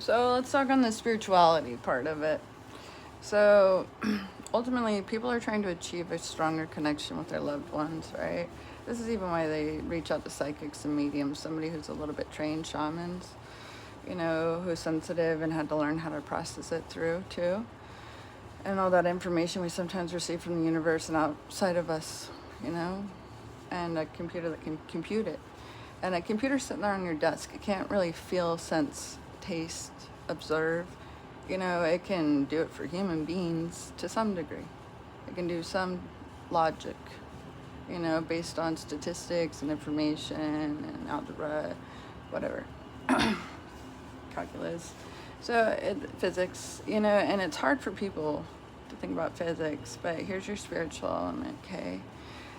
So let's talk on the spirituality part of it. So ultimately, people are trying to achieve a stronger connection with their loved ones, right? This is even why they reach out to psychics and mediums, somebody who's a little bit trained shamans, who's sensitive and had to learn how to process it through too. And all that information we sometimes receive from the universe and outside of us, and a computer that can compute it. And a computer sitting there on your desk, it can't really feel, sense, taste, observe. It can do it for human beings to some degree. It can do some logic, based on statistics and information and algebra, whatever, calculus. Physics, and it's hard for people to think about physics, but here's your spiritual element, okay?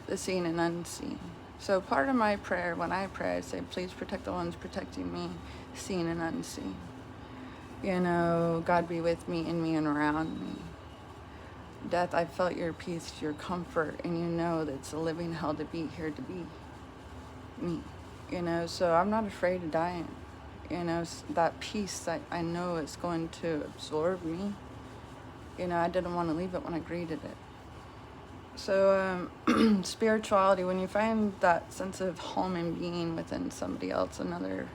The seen and unseen. So part of my prayer, when I pray, I say, please protect the ones protecting me, seen and unseen. God be with me, in me, and around me. Death, I felt your peace, your comfort, and that it's a living hell to be here to be me. So I'm not afraid of dying. That peace that I know is going to absorb me. I didn't want to leave it when I greeted it. So spirituality, when you find that sense of home and being within somebody else, another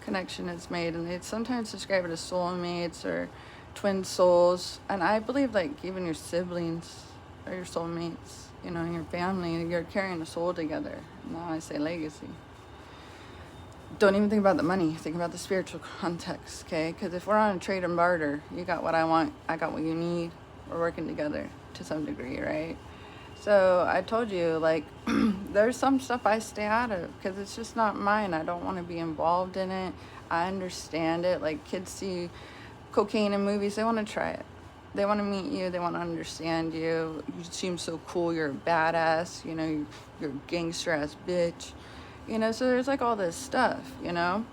connection is made, and they sometimes describe it as soulmates or twin souls. And I believe even your siblings are your soulmates, in your family, you're carrying a soul together. Now I say legacy. Don't even think about the money, think about the spiritual context, okay? Because if we're on a trade and barter, you got what I want, I got what you need, we're working together to some degree, right? So I told you, there's some stuff I stay out of because it's just not mine. I don't want to be involved in it. I understand it. Kids see cocaine in movies, they want to try it. They want to meet you. They want to understand you. You seem so cool. You're a badass. You're a gangster-ass bitch. So there's all this stuff, And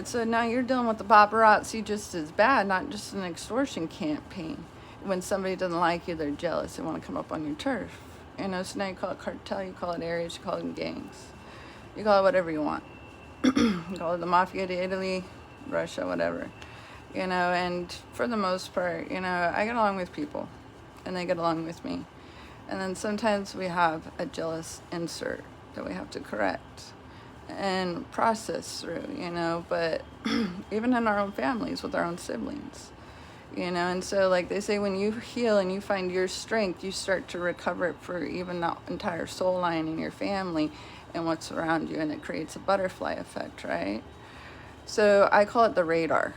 so now you're dealing with the paparazzi just as bad, not just an extortion campaign. When somebody doesn't like you, they're jealous. They want to come up on your turf. So now you call it cartel, you call it areas, you call them gangs. You call it whatever you want. You call it the mafia to Italy, Russia, whatever. And for the most part, I get along with people and they get along with me. And then sometimes we have a jealous insert that we have to correct and process through, but even in our own families with our own siblings. And so they say, when you heal and you find your strength, you start to recover it for even the entire soul line in your family and what's around you, and it creates a butterfly effect, right? So I call it the radar.